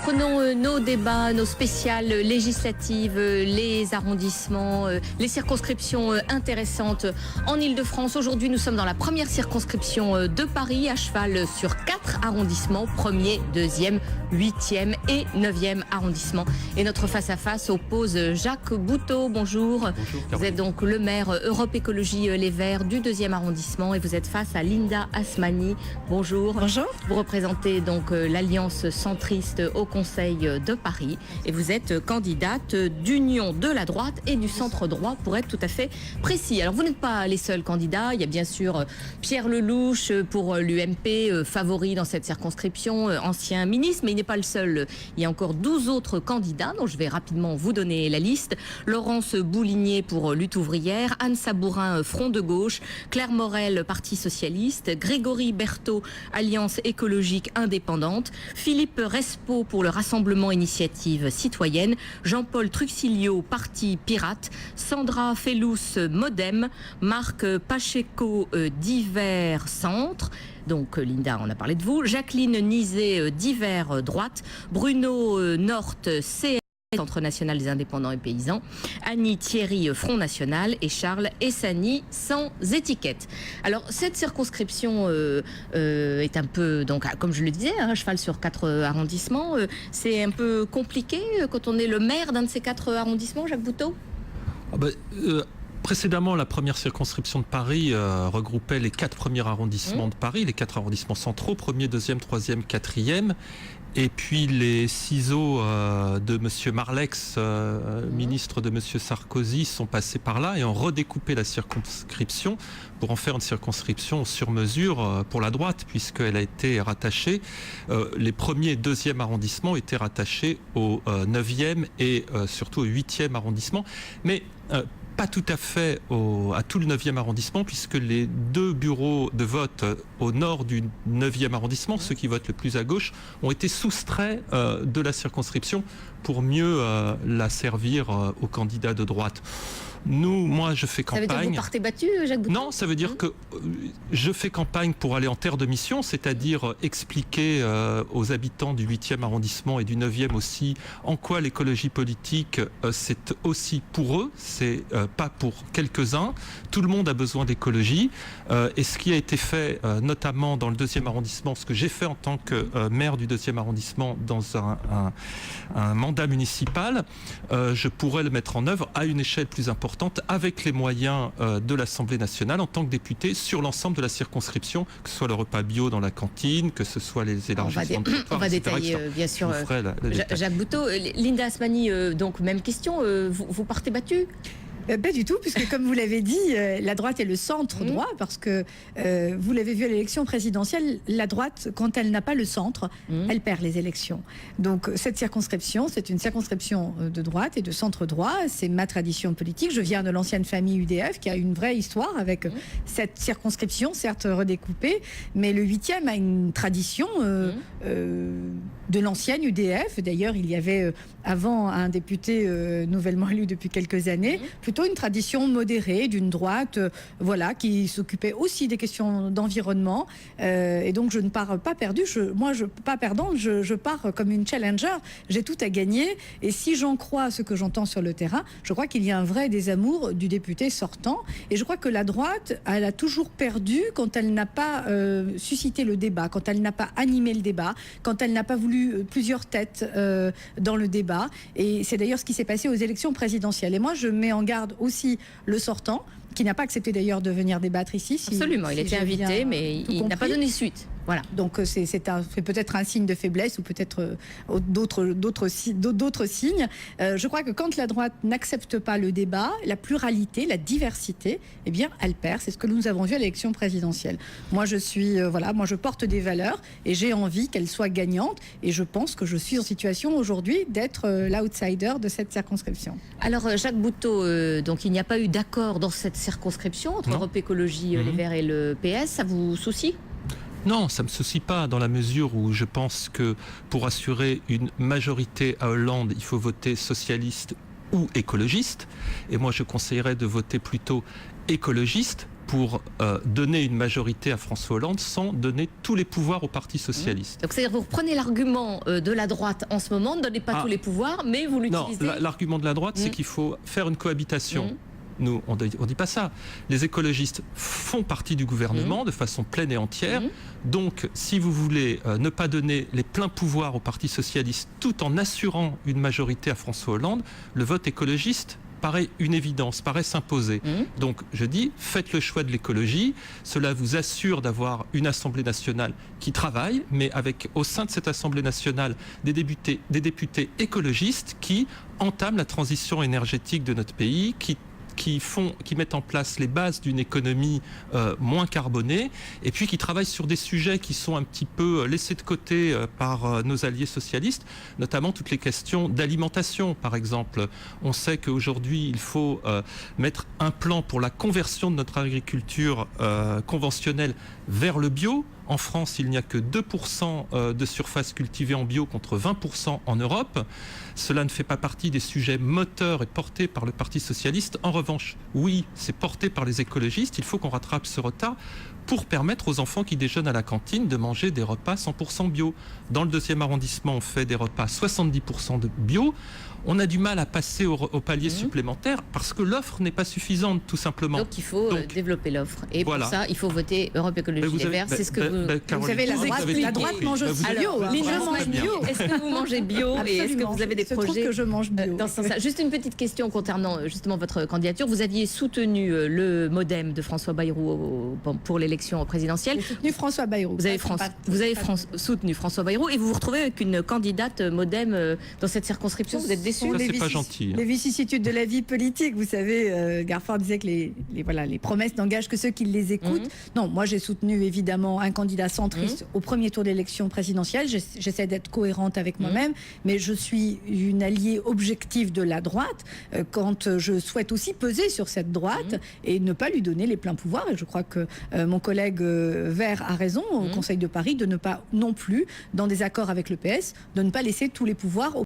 Reprenons nos débats, nos spéciales législatives, les arrondissements, les circonscriptions intéressantes en Ile-de-France. Aujourd'hui, nous sommes dans la première circonscription de Paris, à cheval sur 4 arrondissements, 1er, 2e, 8e et 9e arrondissement. Et notre face-à-face oppose Jacques Boutot. Bonjour. Bonjour. Vous êtes donc le maire Europe Écologie Les Verts du 2e arrondissement et vous êtes face à Linda Asmani. Bonjour. Bonjour. Vous représentez donc l'Alliance centriste au Conseil de Paris et vous êtes candidate d'union de la droite et du centre droit pour être tout à fait précis. Alors vous n'êtes pas les seuls candidats, il y a bien sûr Pierre Lellouche pour l'UMP, favori dans cette circonscription, ancien ministre, mais il n'est pas le seul. Il y a encore 12 autres candidats dont je vais rapidement vous donner la liste. Laurence Bouligné pour Lutte ouvrière, Anne Sabourin, Front de gauche, Claire Morel, Parti socialiste, Grégory Berthaud, Alliance écologique indépendante, Philippe Respo pour le Rassemblement Initiative Citoyenne, Jean-Paul Truxilio, Parti Pirate, Sandra Fellous, Modem, Marc Pacheco, Divers Centre. Donc Linda, on a parlé de vous. Jacqueline Nizet, Divers Droite. Bruno Nort, CR, Centre national des indépendants et paysans. Annie Thierry, Front national. Et Charles Essani, sans étiquette. Alors cette circonscription est un peu, donc comme je le disais, à cheval sur 4 arrondissements. C'est un peu compliqué quand on est le maire d'un de ces 4 arrondissements, Jacques Boutot? Précédemment, la première circonscription de Paris regroupait les 4 premiers arrondissements de Paris, les 4 arrondissements centraux, 1er, 2e, 3e, 4e. Et puis les ciseaux de M. Marlex, ministre de M. Sarkozy, sont passés par là et ont redécoupé la circonscription pour en faire une circonscription sur mesure pour la droite, puisqu'elle a été rattachée. Les 1er et 2e arrondissements étaient rattachés au 9e et surtout au 8e arrondissement. Mais pas tout à fait à tout le 9e arrondissement, puisque les 2 bureaux de vote au nord du 9e arrondissement, ceux qui votent le plus à gauche, ont été soustraits de la circonscription pour mieux la servir aux candidats de droite. Moi, je fais campagne. Ça veut dire que vous partez battu, Jacques Boutot? Non, ça veut dire que je fais campagne pour aller en terre de mission, c'est-à-dire expliquer aux habitants du 8e arrondissement et du 9e aussi en quoi l'écologie politique, c'est aussi pour eux, c'est pas pour quelques-uns. Tout le monde a besoin d'écologie. Et ce qui a été fait, notamment dans le 2e arrondissement, ce que j'ai fait en tant que maire du 2e arrondissement dans un mandat municipal, je pourrais le mettre en œuvre à une échelle plus importante, avec les moyens de l'Assemblée nationale en tant que député sur l'ensemble de la circonscription, que ce soit le repas bio dans la cantine, que ce soit les élargissements de territoire, on va détailler, bien sûr. Jacques Boutot, Linda Asmani, donc même question, vous partez battu? Pas du tout, puisque comme vous l'avez dit, la droite est le centre droit, parce que vous l'avez vu à l'élection présidentielle, la droite, quand elle n'a pas le centre, elle perd les élections. Donc cette circonscription, c'est une circonscription de droite et de centre droit, c'est ma tradition politique. Je viens de l'ancienne famille UDF, qui a une vraie histoire avec cette circonscription, certes redécoupée, mais le 8e a une tradition de l'ancienne UDF. D'ailleurs, il y avait avant un député nouvellement élu depuis quelques années, plutôt une tradition modérée d'une droite, voilà, qui s'occupait aussi des questions d'environnement. Et donc je ne pars pas perdu. Pas perdante. Je pars comme une challenger. J'ai tout à gagner. Et si j'en crois ce que j'entends sur le terrain, je crois qu'il y a un vrai désamour du député sortant. Et je crois que la droite, elle a toujours perdu quand elle n'a pas suscité le débat, quand elle n'a pas animé le débat, quand elle n'a pas voulu plusieurs têtes dans le débat. Et c'est d'ailleurs ce qui s'est passé aux élections présidentielles. Et moi, je mets en garde aussi le sortant, qui n'a pas accepté d'ailleurs de venir débattre ici. Absolument, il était invité, mais il n'a pas donné suite. Voilà. Donc c'est peut-être un signe de faiblesse ou peut-être d'autres signes. Je crois que quand la droite n'accepte pas le débat, la pluralité, la diversité, eh bien, elle perd. C'est ce que nous avons vu à l'élection présidentielle. Moi, moi, je porte des valeurs et j'ai envie qu'elles soient gagnantes. Et je pense que je suis en situation aujourd'hui d'être l'outsider de cette circonscription. Alors, Jacques Boutot, donc il n'y a pas eu d'accord dans cette circonscription entre Europe Écologie Les Verts et le PS. Ça vous soucie? Non, ça ne me soucie pas, dans la mesure où je pense que pour assurer une majorité à Hollande, il faut voter socialiste ou écologiste. Et moi, je conseillerais de voter plutôt écologiste, pour donner une majorité à François Hollande sans donner tous les pouvoirs au Parti socialiste. Donc c'est-à-dire vous reprenez l'argument de la droite en ce moment, ne donnez pas tous les pouvoirs, mais vous l'utilisez... Non, l'argument de la droite, c'est qu'il faut faire une cohabitation. Nous, on dit pas ça. Les écologistes font partie du gouvernement de façon pleine et entière. Donc, si vous voulez ne pas donner les pleins pouvoirs au Parti socialiste tout en assurant une majorité à François Hollande, le vote écologiste paraît une évidence, paraît s'imposer. Donc, je dis, faites le choix de l'écologie. Cela vous assure d'avoir une Assemblée nationale qui travaille, mais avec au sein de cette Assemblée nationale des députés écologistes qui entament la transition énergétique de notre pays, qui mettent en place les bases d'une économie moins carbonée et puis qui travaillent sur des sujets qui sont un petit peu laissés de côté par nos alliés socialistes, notamment toutes les questions d'alimentation, par exemple. On sait qu'aujourd'hui, il faut mettre un plan pour la conversion de notre agriculture conventionnelle vers le bio. En France, il n'y a que 2% de surface cultivée en bio contre 20% en Europe. Cela ne fait pas partie des sujets moteurs et portés par le Parti socialiste. En revanche, oui, c'est porté par les écologistes. Il faut qu'on rattrape ce retard pour permettre aux enfants qui déjeunent à la cantine de manger des repas 100% bio. Dans le 2e arrondissement, on fait des repas 70% de bio. On a du mal à passer au palier supplémentaire parce que l'offre n'est pas suffisante, tout simplement. Donc il faut développer l'offre. Et pour ça, il faut voter Europe Écologie Les Verts. C'est ce que vous savez, la droite mange aussi bio. Les gens mangent bio. Est-ce que vous mangez bio et est-ce que vous avez des projets que je mange bio dans ce sens-là? Juste une petite question concernant justement votre candidature. Vous aviez soutenu le MoDem de François Bayrou pour l'élection présidentielle. J'ai soutenu François Bayrou. Vous avez soutenu François Bayrou et vous vous retrouvez avec une candidate MoDem dans cette circonscription. Vous êtes déçu? Ça, c'est pas gentil. Les vicissitudes de la vie politique, vous savez, Garford disait que les promesses n'engagent que ceux qui les écoutent. Non, moi j'ai soutenu évidemment un candidat centriste au premier tour d'élection présidentielle. J'essaie d'être cohérente avec moi-même, mais je suis une alliée objective de la droite quand je souhaite aussi peser sur cette droite et ne pas lui donner les pleins pouvoirs. Et je crois que mon collègue Vert a raison au Conseil de Paris de ne pas non plus, dans des accords avec le PS, de ne pas laisser tous les pouvoirs au